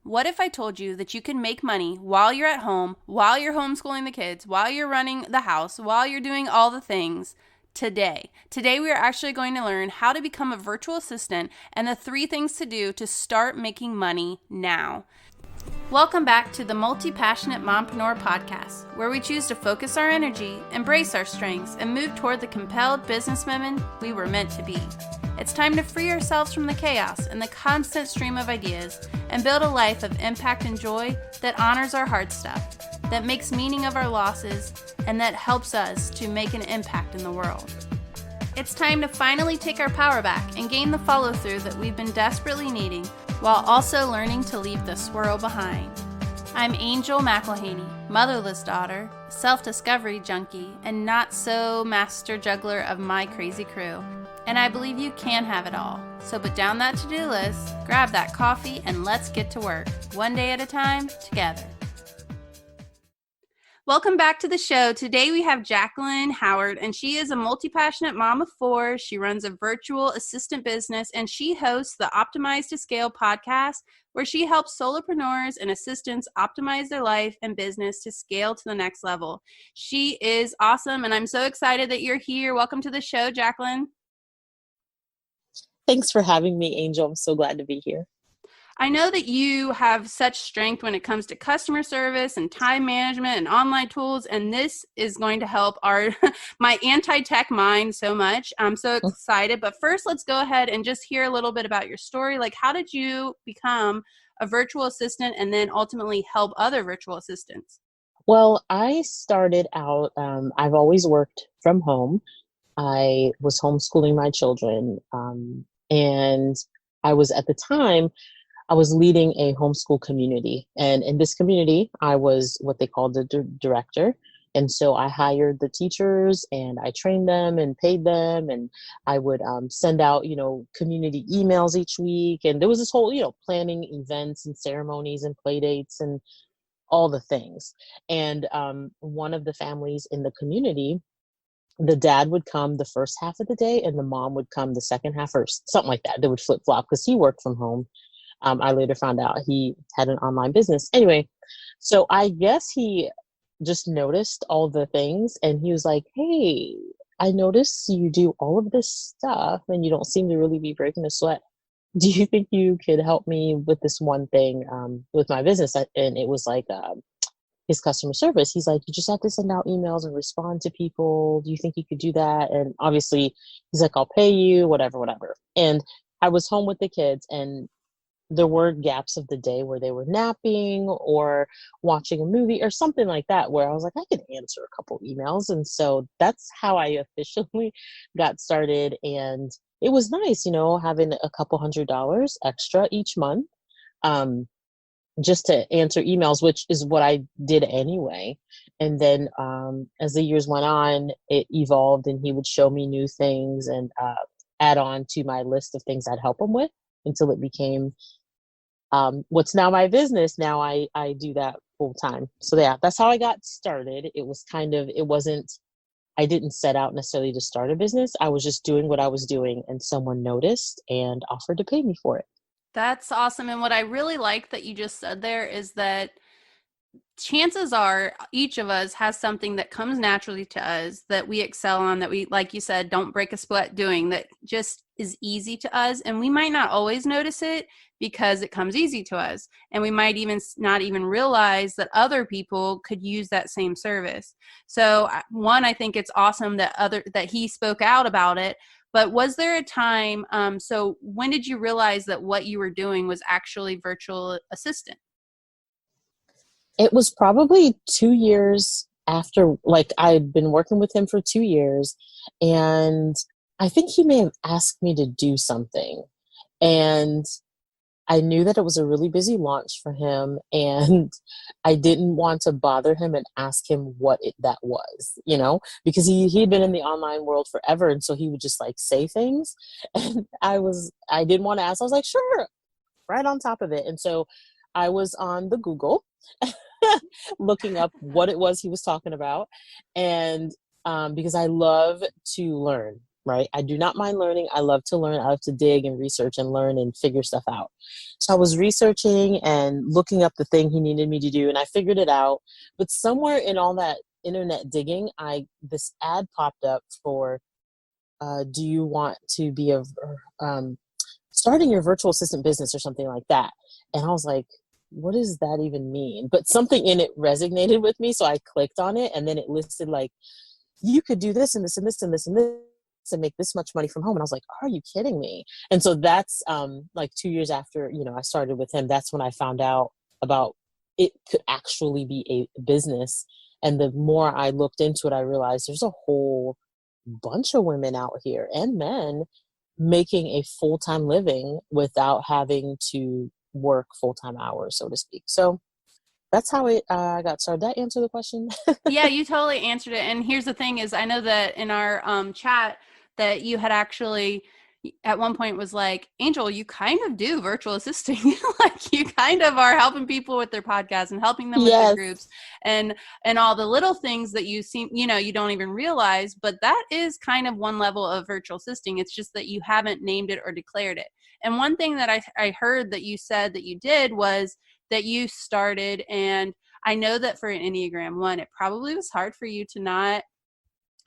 What if I told you that you can make money while you're at home, while you're homeschooling the kids, while you're running the house, while you're doing all the things today? Today, we are actually going to learn how to become a virtual assistant and the 3 things to do to start making money now. Welcome back to the Multi-Passionate Mompreneur podcast, where we choose to focus our energy, embrace our strengths, and move toward the compelled businesswomen we were meant to be. It's time to free ourselves from the chaos and the constant stream of ideas and build a life of impact and joy that honors our hard stuff, that makes meaning of our losses, and that helps us to make an impact in the world. It's time to finally take our power back and gain the follow-through that we've been desperately needing, while also learning to leave the swirl behind. I'm Angel McElhaney, motherless daughter, self-discovery junkie, and not so master juggler of my crazy crew. And I believe you can have it all. So put down that to-do list, grab that coffee, and let's get to work, one day at a time, together. Welcome back to the show. Today we have Jacqueline Howard, and she is a multi-passionate mom of 4. She runs a virtual assistant business, and she hosts the Optimize to Scale podcast, where she helps solopreneurs and assistants optimize their life and business to scale to the next level. She is awesome, and I'm so excited that you're here. Welcome to the show, Jacqueline. Thanks for having me, Angel. I'm so glad to be here. I know that you have such strength when it comes to customer service and time management and online tools, and this is going to help my anti-tech mind so much. I'm so excited. But first, let's go ahead and just hear a little bit about your story. Like, how did you become a virtual assistant and then ultimately help other virtual assistants? Well, I started out, I've always worked from home. I was homeschooling my children, and I was at the time, I was leading a homeschool community, and in this community, I was what they called the director. And so I hired the teachers and I trained them and paid them, and I would send out, community emails each week. And there was this whole, planning events and ceremonies and play dates and all the things. And one of the families in the community, the dad would come the first half of the day and the mom would come the second half, or something like that. They would flip flop because he worked from home. I later found out he had an online business. Anyway, so I guess he just noticed all the things and he was like, "Hey, I noticed you do all of this stuff and you don't seem to really be breaking a sweat. Do you think you could help me with this one thing with my business?" And it was like his customer service. He's like, "You just have to send out emails and respond to people. Do you think you could do that?" And obviously he's like, "I'll pay you, whatever." And I was home with the kids, and there were gaps of the day where they were napping or watching a movie or something like that, where I was like, I could answer a couple emails. And so that's how I officially got started. And it was nice, having a couple $100 extra each month, just to answer emails, which is what I did anyway. And then as the years went on, it evolved and he would show me new things and add on to my list of things I'd help him with, until it became what's now my business. Now I do that full time. So yeah, that's how I got started. It was I didn't set out necessarily to start a business. I was just doing what I was doing, and someone noticed and offered to pay me for it. That's awesome. And what I really like that you just said there is that chances are each of us has something that comes naturally to us that we excel on, that we, like you said, don't break a sweat doing, that just is easy to us. And we might not always notice it because it comes easy to us. And we might even not even realize that other people could use that same service. So one, I think it's awesome that he spoke out about it. But was there a time, so when did you realize that what you were doing was actually virtual assistant? It was probably 2 years after, like, I'd been working with him for 2 years, and I think he may have asked me to do something. And I knew that it was a really busy launch for him, and I didn't want to bother him and ask him what that was, because he'd been in the online world forever. And so he would just like say things. And I didn't want to ask. I was like, sure, right on top of it. And so I was on the Google looking up what it was he was talking about. And because I love to learn. right? I do not mind learning. I love to learn. I love to dig and research and learn and figure stuff out. So I was researching and looking up the thing he needed me to do, and I figured it out. But somewhere in all that internet digging, I this ad popped up for, do you want to be um, starting your virtual assistant business or something like that? And I was like, what does that even mean? But something in it resonated with me, so I clicked on it, and then it listed like, you could do this and this and this and this and this and make this much money from home. And I was like, are you kidding me? And so that's like 2 years after, I started with him, that's when I found out about it could actually be a business. And the more I looked into it, I realized there's a whole bunch of women out here and men making a full-time living without having to work full-time hours, so to speak. So that's how it got started. Did that answer the question? Yeah, you totally answered it. And here's the thing is I know that in our chat that you had actually at one point was like, Angel, you kind of do virtual assisting. Like you kind of are helping people with their podcasts and helping them with their Yes. groups and all the little things that you seem, you don't even realize, but that is kind of one level of virtual assisting. It's just that you haven't named it or declared it. And one thing that I heard that you said that you did was that you started, and I know that for an Enneagram 1, it probably was hard for you to not,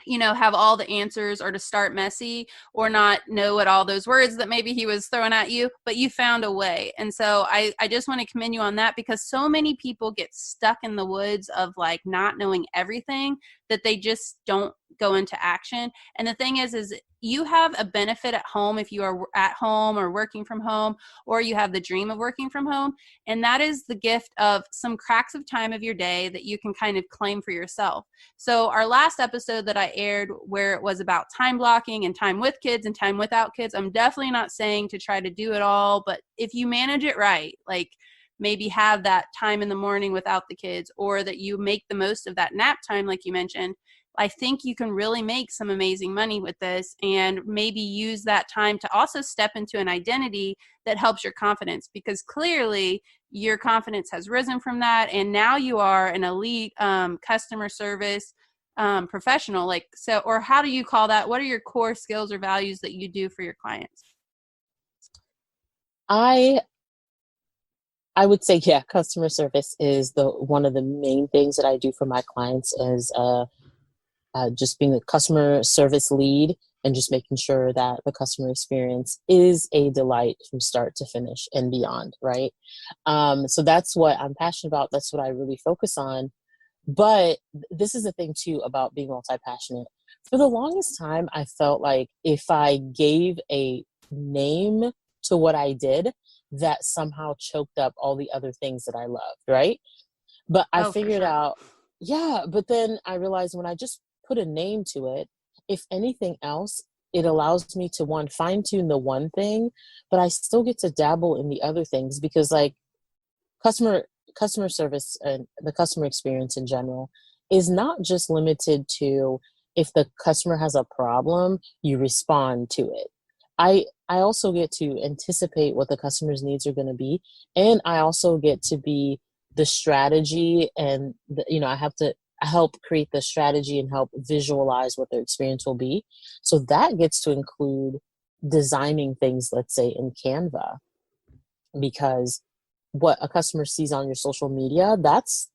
have all the answers or to start messy or not know what all those words that maybe he was throwing at you, but you found a way. And so I just want to commend you on that, because so many people get stuck in the woods of like not knowing everything that they just don't go into action. And the thing is you have a benefit at home if you are at home or working from home, or you have the dream of working from home. And that is the gift of some cracks of time of your day that you can kind of claim for yourself. So our last episode that I aired where it was about time blocking and time with kids and time without kids, I'm definitely not saying to try to do it all, but if you manage it right, like maybe have that time in the morning without the kids, or that you make the most of that nap time, like you mentioned, I think you can really make some amazing money with this, and maybe use that time to also step into an identity that helps your confidence, because clearly your confidence has risen from that. And now you are an elite customer service professional. Like, so, or how do you call that? What are your core skills or values that you do for your clients? I I would say, yeah, customer service is the one of the main things that I do for my clients is just being a customer service lead and just making sure that the customer experience is a delight from start to finish and beyond, right? So that's what I'm passionate about. That's what I really focus on. But this is the thing too about being multi-passionate. For the longest time, I felt like if I gave a name to what I did, that somehow choked up all the other things that I loved, right? But I Oh, for figured sure. out, yeah, but then I realized when I just put a name to it, if anything else, it allows me to one, fine tune the one thing, but I still get to dabble in the other things because like customer customer service and the customer experience in general is not just limited to if the customer has a problem, you respond to it. I also get to anticipate what the customer's needs are going to be, and I also get to be the strategy and I have to help create the strategy and help visualize what their experience will be. So that gets to include designing things, let's say in Canva, because what a customer sees on your social media, that's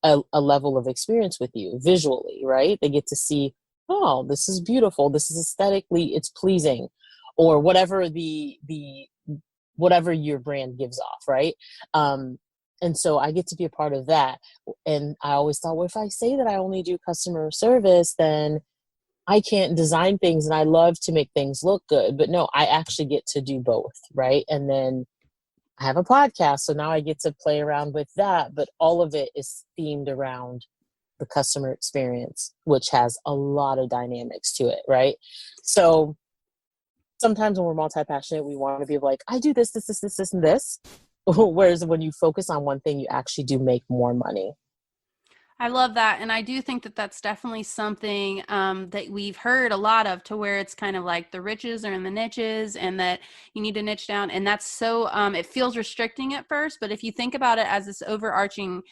a level of experience with you visually, right? They get to see, oh, this is beautiful, this is aesthetically, it's pleasing, or whatever your brand gives off, right? And so I get to be a part of that. And I always thought, well, if I say that I only do customer service, then I can't design things, and I love to make things look good. But no, I actually get to do both, right? And then I have a podcast, so now I get to play around with that, but all of it is themed around the customer experience, which has a lot of dynamics to it, right? So sometimes when we're multi-passionate, we want to be like, I do this, this, this, this, this, and this. Whereas when you focus on one thing, you actually do make more money. I love that. And I do think that that's definitely something that we've heard a lot of, to where it's kind of like the riches are in the niches and that you need to niche down. And that's so, it feels restricting at first. But if you think about it as this overarching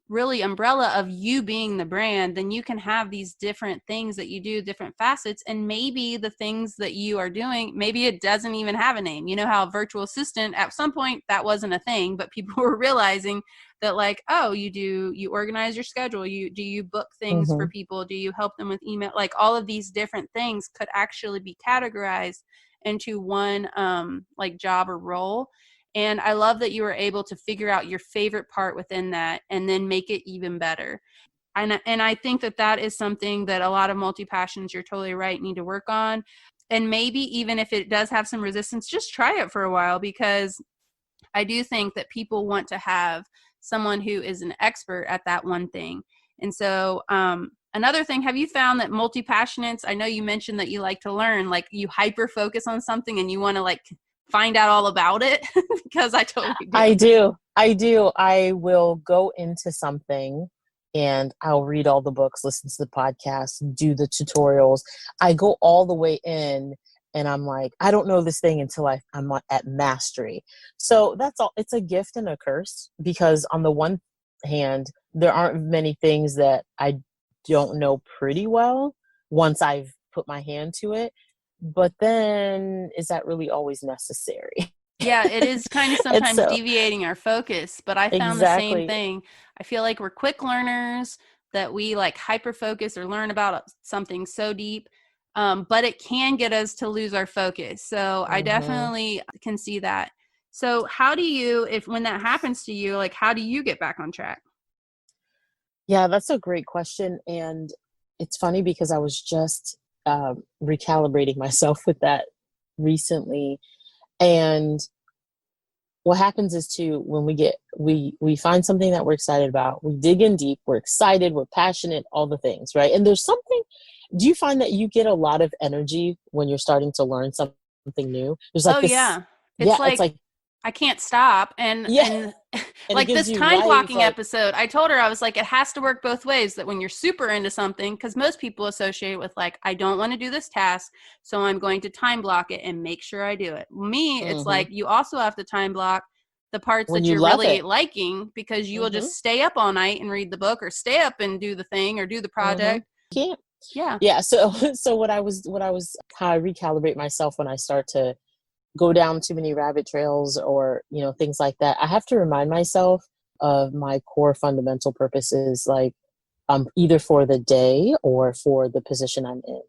really umbrella of you being the brand, then you can have these different things that you do, different facets. And maybe the things that you are doing, maybe it doesn't even have a name. You know how virtual assistant, at some point that wasn't a thing, but people were realizing that, like, oh, you organize your schedule, you book things for Mm-hmm. people, do you help them with email, like all of these different things could actually be categorized into one like job or role. And I love that you were able to figure out your favorite part within that and then make it even better. And I think that that is something that a lot of multi-passions, you're totally right, need to work on. And maybe even if it does have some resistance, just try it for a while, because I do think that people want to have someone who is an expert at that one thing. And so, another thing, have you found that multi-passionates, I know you mentioned that you like to learn, like you hyper focus on something and you want to like find out all about it? Because I totally do. I do. I do. I will go into something and I'll read all the books, listen to the podcasts, do the tutorials. I go all the way in and I'm like, I don't know this thing until I'm at mastery. So that's all. It's a gift and a curse, because on the one hand, there aren't many things that I don't know pretty well once I've put my hand to it. But then, is that really always necessary? Yeah, it is kind of It's sometimes so deviating our focus, but I found the same exactly. thing. I feel like we're quick learners, that we like hyper focus or learn about something so deep, but it can get us to lose our focus. So I Hmm. definitely can see that. So how do you, if when that happens to you, like how do you get back on track? Yeah, that's a great question. And it's funny because I was just recalibrating myself with that recently. And what happens is too, when we find something that we're excited about, we dig in deep, we're excited, we're passionate, all the things, right? And there's something, do you find that you get a lot of energy when you're starting to learn something new? There's Oh like this, yeah. It's yeah, it's like like, I can't stop. and yeah, and and it like gives this you time life, blocking like, episode, I told her, I was like, it has to work both ways, that when you're super into something, because most people associate it with like, I don't want to do this task, so I'm going to time block it and make sure I do it. Me, it's hmm, like you also have to time block the parts when that you you're love really it. liking, because you will Hmm. just stay up all night and read the book, or stay up and do the thing, or do the Hmm. project. Can't. Yeah. Yeah. So, so what I was, how I recalibrate myself when I start to go down too many rabbit trails, or, things like that, I have to remind myself of my core fundamental purposes, like, either for the day or for the position I'm in.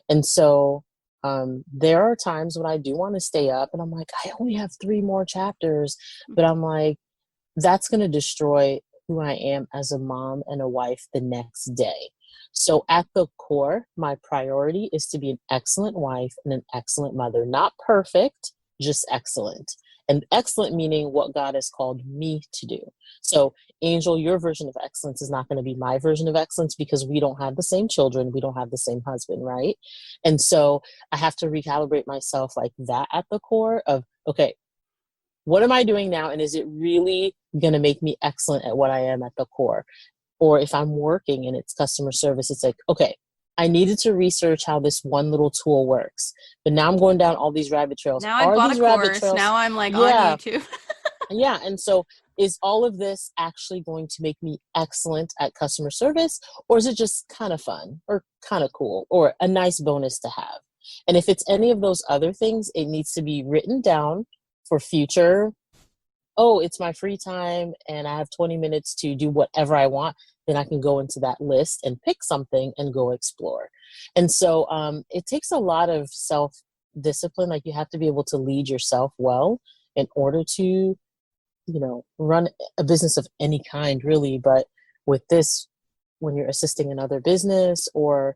And so, there are times when I do want to stay up and I'm like, I only have three more chapters, but I'm like, that's going to destroy who I am as a mom and a wife the next day. So, at the core, my priority is to be an excellent wife and an excellent mother. Not perfect, just excellent. And excellent meaning what God has called me to do. So, Angel, your version of excellence is not going to be my version of excellence, because we don't have the same children, we don't have the same husband, right? And so I have to recalibrate myself like that at the core of, okay, what am I doing now? And is it really going to make me excellent at what I am at the core? Or if I'm working and it's customer service, it's like, okay, I needed to research how this one little tool works, but now I'm going down all these rabbit trails. Now I Are bought a these rabbit course. trails? Now I'm like on Yeah, YouTube. yeah. And so is all of this actually going to make me excellent at customer service? Or is it just kind of fun or kind of cool or a nice bonus to have? And if it's any of those other things, it needs to be written down for future. Oh, it's my free time and I have 20 minutes to do whatever I want, then I can go into that list and pick something and go explore. And so, it takes a lot of self discipline. Like, you have to be able to lead yourself well in order to, run a business of any kind, really. But with this, when you're assisting another business, or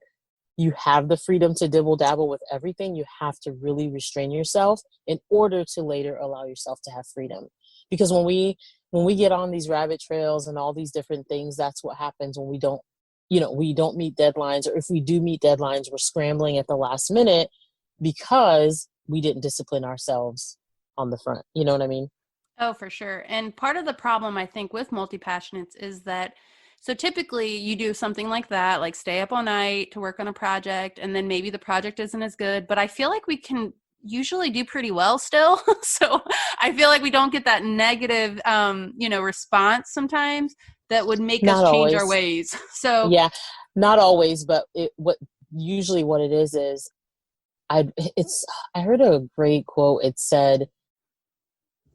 you have the freedom to dibble dabble with everything, you have to really restrain yourself in order to later allow yourself to have freedom. Because when we get on these rabbit trails and all these different things, that's what happens when we don't meet deadlines, or if we do meet deadlines, we're scrambling at the last minute because we didn't discipline ourselves on the front. You know what I mean? Oh, for sure. And part of the problem, I think, with multi passionates is that, so typically you do something like that, like stay up all night to work on a project, and then maybe the project isn't as good. But I feel like we can usually do pretty well still. So I feel like we don't get that negative, response sometimes. that would make us Not change our always. ways. So, Yeah, not always, but what usually what it is I it's I heard a great quote. It said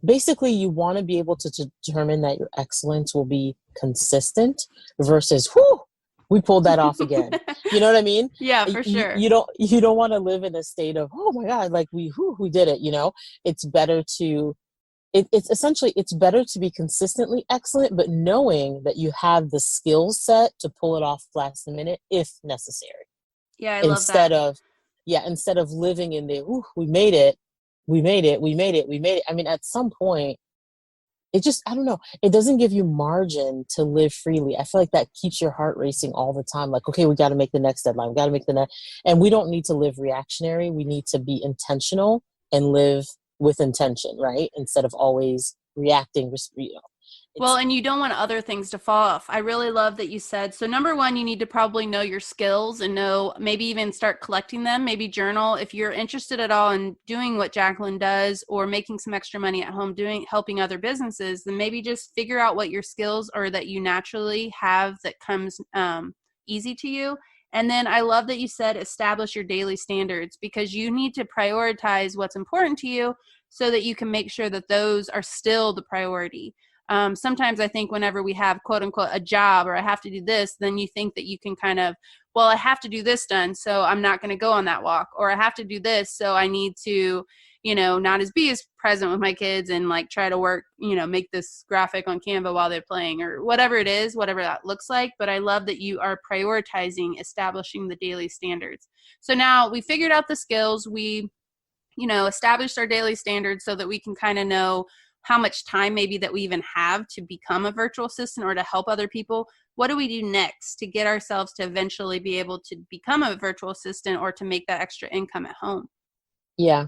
basically you want to be able to determine that your excellence will be consistent versus whoo, we pulled that off again. You know what I mean? yeah, you, for sure. you don't want to live in a state of, oh my god, like we did it, you know. It's better to it's essentially it's better to be consistently excellent, but knowing that you have the skill set to pull it off last minute if necessary, Yeah, I love instead that. of yeah, instead of living in the, ooh, we made it, we made it, we made it, we made it. I mean, at some point it just, I don't know, it doesn't give you margin to live freely. I feel like that keeps your heart racing all the time, like, okay, we got to make the next deadline, we got to make the next. And we don't need to live reactionary, we need to be intentional and live with intention, right, instead of always reacting, you know. Well, It's and you don't want other things to fall off. I really love that you said, so number one, you need to probably know your skills and know, maybe even start collecting them, maybe journal. If you're interested at all in doing what Jacqueline does or making some extra money at home doing helping other businesses, then maybe just figure out what your skills are that you naturally have that comes easy to you. And then I love that you said establish your daily standards, because you need to prioritize what's important to you so that you can make sure that those are still the priority. Sometimes I think whenever we have quote unquote a job, or I have to do this, then you think that you can kind of, well, I have to do this done, so I'm not going to go on that walk, or I have to do this, so I need to, not be as present with my kids and like try to work, make this graphic on Canva while they're playing, or whatever it is, whatever that looks like. But I love that you are prioritizing establishing the daily standards. So now we figured out the skills. We established our daily standards so that we can kind of know how much time maybe that we even have to become a virtual assistant or to help other people. What do we do next to get ourselves to eventually be able to become a virtual assistant or to make that extra income at home? yeah.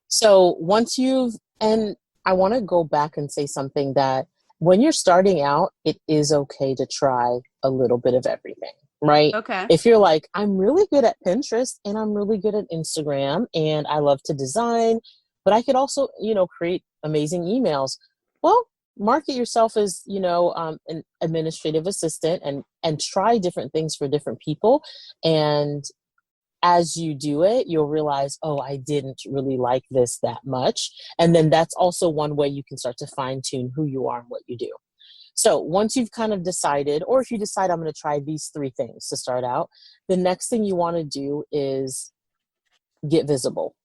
So once you've, and I want to go back and say something that when you're starting out, it is okay to try a little bit of everything, right? Okay. If you're like, I'm really good at Pinterest and I'm really good at Instagram and I love to design, but I could also, create amazing emails. Well, market yourself as, an administrative assistant and try different things for different people. And as you do it, you'll realize, oh, I didn't really like this that much. And then that's also one way you can start to fine tune who you are and what you do. So once you've kind of decided, or if you decide I'm going to try these three things to start out, the next thing you want to do is get visible.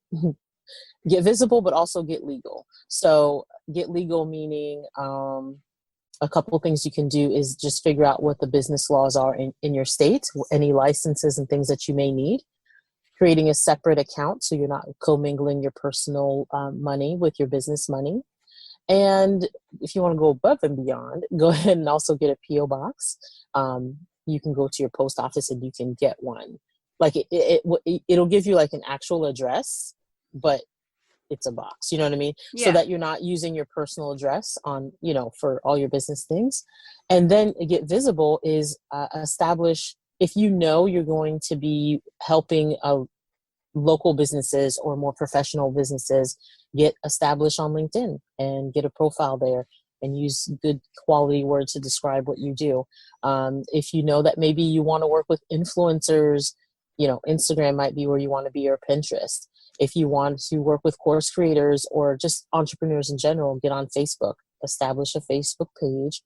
Get visible, but also get legal. So get legal meaning a couple of things you can do is just figure out what the business laws are in your state, any licenses and things that you may need, creating a separate account so you're not commingling your personal money with your business money. And if you want to go above and beyond, go ahead and also get a PO box. You can go to your post office and you can get one. Like it'll give you like an actual address, but it's a box. You know what I mean? So Yeah. that you're not using your personal address on, for all your business things. And then get visible is establish, if you're going to be helping local businesses or more professional businesses, get established on LinkedIn and get a profile there and use good quality words to describe what you do. If you know that maybe you want to work with influencers, Instagram might be where you want to be, or Pinterest. If you want to work with course creators or just entrepreneurs in general, get on Facebook, establish a Facebook page,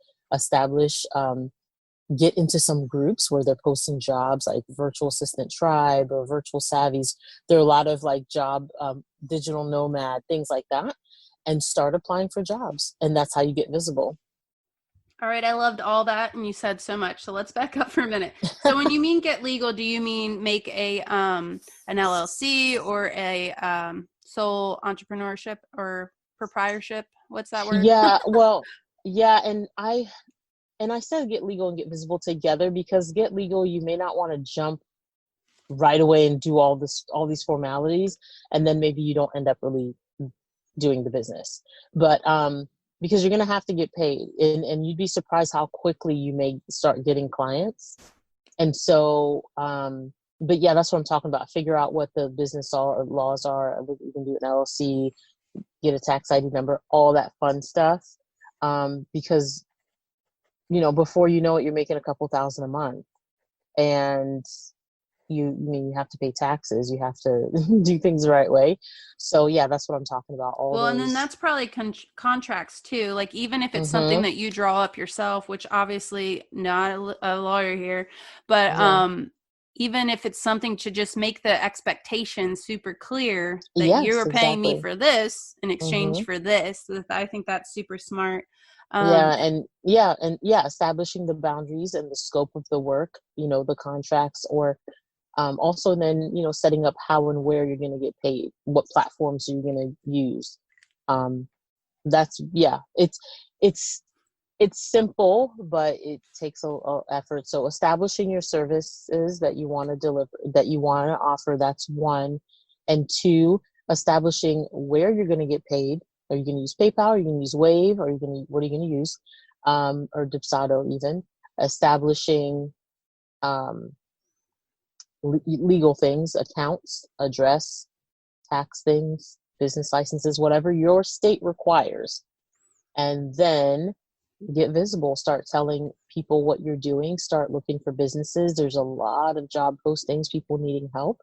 get into some groups where they're posting jobs like Virtual Assistant Tribe or Virtual Savvies. There are a lot of like job, digital nomad, things like that, and start applying for jobs. And that's how you get visible. All right, I loved all that, and you said so much. So let's back up for a minute. So when you mean get legal, do you mean make a an LLC or a sole entrepreneurship or proprietorship? What's that word? Yeah, well, yeah, and I said get legal and get visible together because get legal, you may not want to jump right away and do all these formalities, and then maybe you don't end up really doing the business. But because you're gonna have to get paid, and you'd be surprised how quickly you may start getting clients. And so, but yeah, that's what I'm talking about. Figure out what the business laws are. You can do an LLC, get a tax ID number, all that fun stuff. Because before you know it, you're making a couple thousand a month. And you have to pay taxes, you have to do things the right way. So yeah, that's what I'm talking about. All Well, and then those. that's probably contracts too. Like even if it's something Mm-hmm. that you draw up yourself, which obviously not a lawyer here, but Yeah. even if it's something to just make the expectation super clear that you Yes, are paying me exactly. for this in exchange Mm-hmm. for this, I think that's super smart. Yeah, Um, and establishing the boundaries and the scope of the work, the contracts, or also then, setting up how and where you're going to get paid, what platforms you're going to use. Um, that's yeah, it's it's simple, but it takes a effort. So establishing your services that you want to deliver, that you want to offer, that's one. And two, establishing where you're going to get paid. Are you going to use PayPal? Are you going to use Wave? What are you going to use? Or Dipsado even. Establishing um, legal things, accounts, address, tax things, business licenses, whatever your state requires. And then get visible, start telling people what you're doing, start looking for businesses. There's a lot of job postings, people needing help.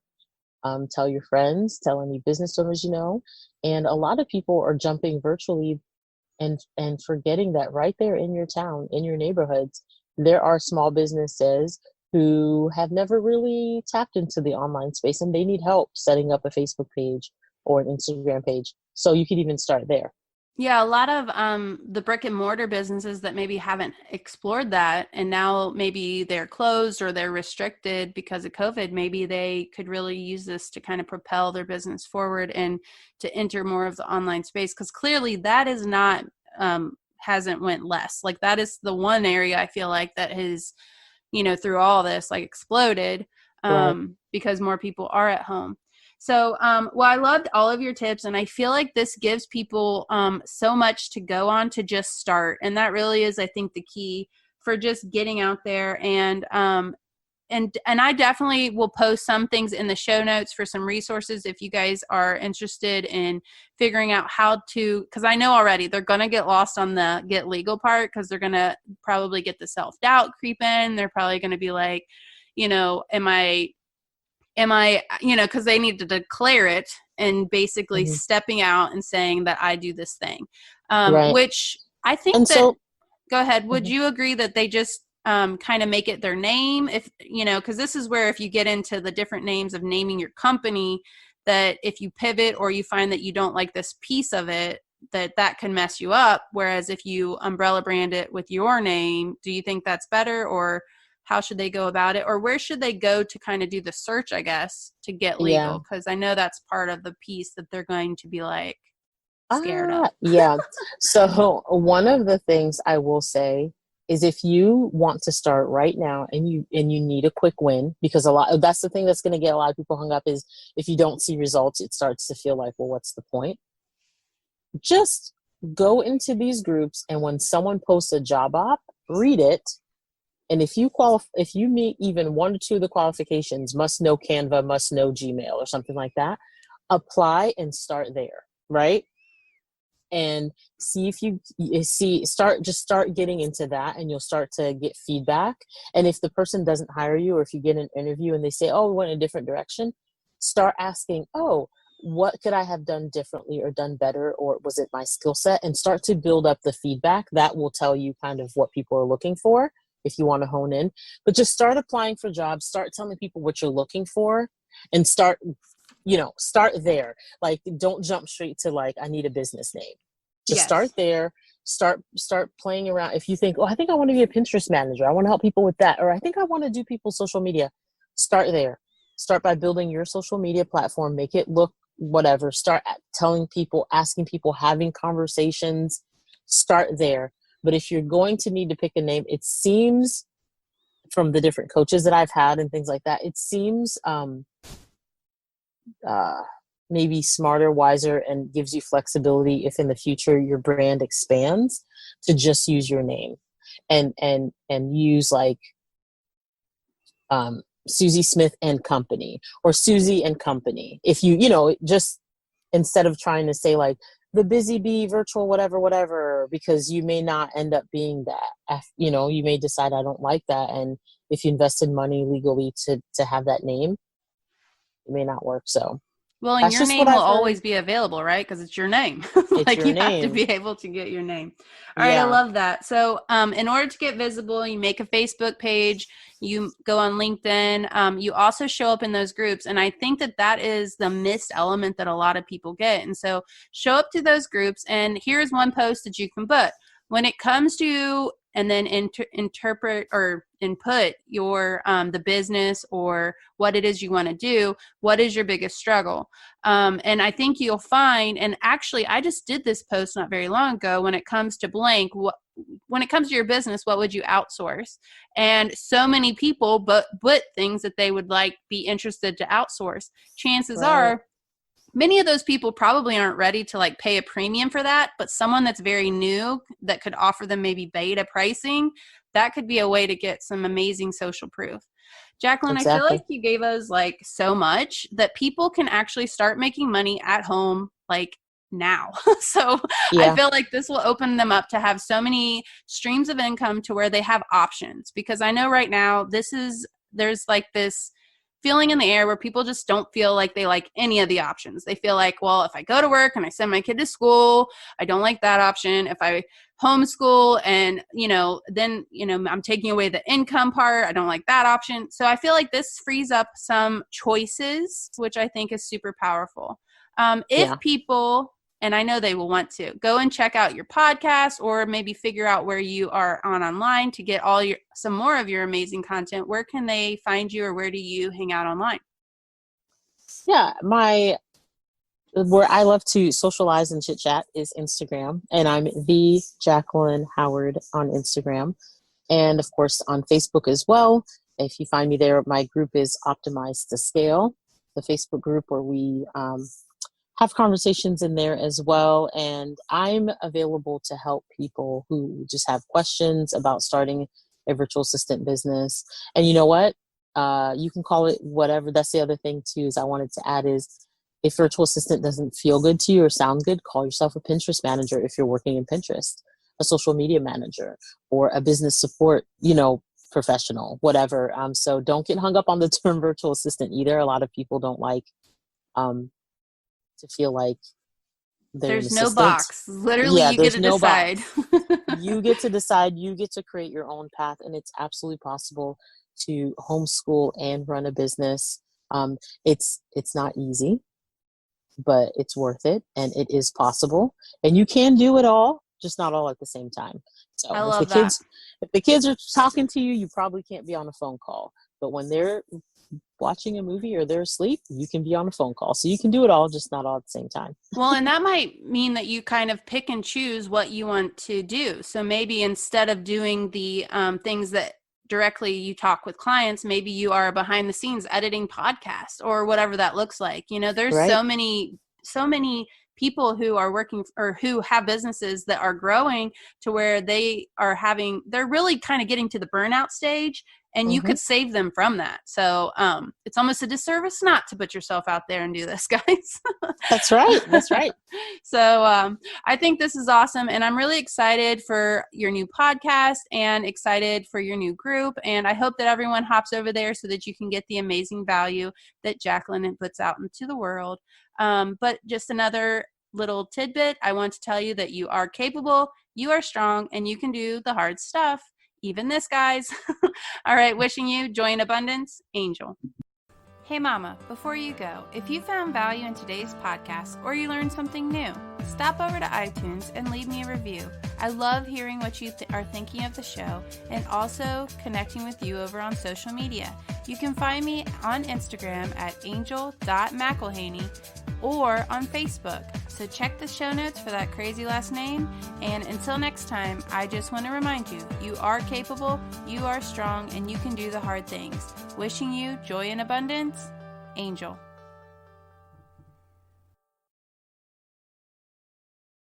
Tell your friends, tell any business owners you know. And a lot of people are jumping virtually and forgetting that right there in your town, in your neighborhoods, there are small businesses who have never really tapped into the online space, and they need help setting up a Facebook page or an Instagram page. So you could even start there. Yeah, a lot of the brick and mortar businesses that maybe haven't explored that and now maybe they're closed or they're restricted because of COVID, maybe they could really use this to kind of propel their business forward and to enter more of the online space because clearly that is not hasn't went less. Like that is the one area I feel like that has, through all this like exploded Right. because more people are at home. So, well, I loved all of your tips, and I feel like this gives people so much to go on to just start, and that really is, I think, the key for just getting out there. And I definitely will post some things in the show notes for some resources if you guys are interested in figuring out how to. Because I know already they're going to get lost on the get legal part because they're going to probably get the self doubt creep in. They're probably going to be like, am I, because they need to declare it and basically Mhm. stepping out and saying that I do this thing, Right. which I think And that, so, go ahead. Would mhm. you agree that they just kind of make it their name? If, because this is where if you get into the different names of naming your company, that if you pivot or you find that you don't like this piece of it, that can mess you up. Whereas if you umbrella brand it with your name, do you think that's better, or how should they go about it, or where should they go to kind of do the search, I guess, to get Yeah. legal? Because I know that's part of the piece that they're going to be like scared of. Yeah. So one of the things I will say is if you want to start right now and you need a quick win, because that's the thing that's going to get a lot of people hung up is if you don't see results, it starts to feel like, well, what's the point? Just go into these groups, and when someone posts a job op, read it. And if you meet even one or two of the qualifications, must know Canva, must know Gmail or something like that, apply and start there, right? And see if you see start getting into that, and you'll start to get feedback. And if the person doesn't hire you, or if you get an interview and they say, oh, we went in a different direction, start asking, oh, what could I have done differently or done better, or was it my skill set? And start to build up the feedback that will tell you kind of what people are looking for if you want to hone in. But just start applying for jobs, start telling people what you're looking for, and start there. Like, don't jump straight to like, I need a business name. Just start Yes. there. Start playing around. If you think, oh, I think I want to be a Pinterest manager, I want to help people with that, or I think I want to do people's social media, start there. Start by building your social media platform, make it look whatever. Start telling people, asking people, having conversations. Start there. But if you're going to need to pick a name, it seems, from the different coaches that I've had and things like that, it seems uh, maybe smarter, wiser, and gives you flexibility if in the future your brand expands, to just use your name and use like Susie Smith and Company, or Susie and Company. If just instead of trying to say like the Busy Bee virtual whatever, because you may not end up being that. You may decide I don't like that. And if you invested money legally to have that name, it may not work. So Well, and that's your just what name will I've heard. always be available, right? Because it's your name. It's Like your you have to name. be able to get your name. All right, I Yeah. love that. So, in order to get visible, you make a Facebook page, you go on LinkedIn, you also show up in those groups. And I think that that is the missed element that a lot of people get. And so, show up to those groups, and here's one post that you can put. When it comes to and then interpret or input your the business or what it is you want to do, what is your biggest struggle? And I think you'll find, and actually I just did this post not very long ago, when it comes to blank, when it comes to your business, what would you outsource? And so many people but things that they would like be interested to outsource. Chances Right. are many of those people probably aren't ready to like pay a premium for that, but someone that's very new that could offer them maybe beta pricing, that could be a way to get some amazing social proof. Jacqueline, I feel like Exactly. you gave us like so much that people can actually start making money at home like now. So I Yeah. feel like this will open them up to have so many streams of income to where they have options, because I know right now there's like this feeling in the air where people just don't feel like they like any of the options. They feel like, well, if I go to work and I send my kid to school, I don't like that option. If I homeschool and, then, I'm taking away the income part, I don't like that option. So I feel like this frees up some choices, which I think is super powerful. If Yeah. people, and I know they will want to go and check out your podcast or maybe figure out where you are online to get some more of your amazing content, where can they find you or where do you hang out online? Yeah. Where I love to socialize and chit chat is Instagram, and I'm the Jacqueline Howard on Instagram, and of course on Facebook as well. If you find me there, my group is Optimized to Scale, the Facebook group where we have conversations in there as well. And I'm available to help people who just have questions about starting a virtual assistant business. And you know what? You can call it whatever. That's the other thing too, is I wanted to add is, if virtual assistant doesn't feel good to you or sound good, call yourself a Pinterest manager if you're working in Pinterest, a social media manager, or a business support, professional, whatever. So don't get hung up on the term virtual assistant either. A lot of people don't like um, to feel like they're an There's no assistant. box. Literally, Yeah, you get there's to no decide. box. You get to decide, you get to create your own path, and it's absolutely possible to homeschool and run a business. It's not easy, but it's worth it, and it is possible, and you can do it all, just not all at the same time. I So love that. if the kids are talking to you, you probably can't be on a phone call, but when they're watching a movie or they're asleep, you can be on a phone call. So you can do it all, just not all at the same time. Well, and that might mean that you kind of pick and choose what you want to do. So maybe instead of doing the things that directly you talk with clients, maybe you are behind the scenes editing podcasts or whatever that looks like. There's Right. so many people who are working or who have businesses that are growing to where they're really kind of getting to the burnout stage, and you Mm-hmm. could save them from that. So it's almost a disservice not to put yourself out there and do this, guys. That's right. That's right. So I think this is awesome, and I'm really excited for your new podcast and excited for your new group, and I hope that everyone hops over there so that you can get the amazing value that Jacqueline puts out into the world. But just another little tidbit, I want to tell you that you are capable, you are strong, and you can do the hard stuff. Even this, guys. All right, wishing you joy and abundance, Angel. Hey mama, before you go, if you found value in today's podcast or you learned something new, stop over to iTunes and leave me a review. I love hearing what you are thinking of the show and also connecting with you over on social media. You can find me on Instagram at angel.mcilhaney or on Facebook. So check the show notes for that crazy last name. And until next time, I just want to remind you, you are capable, you are strong, and you can do the hard things. Wishing you joy and abundance, Angel.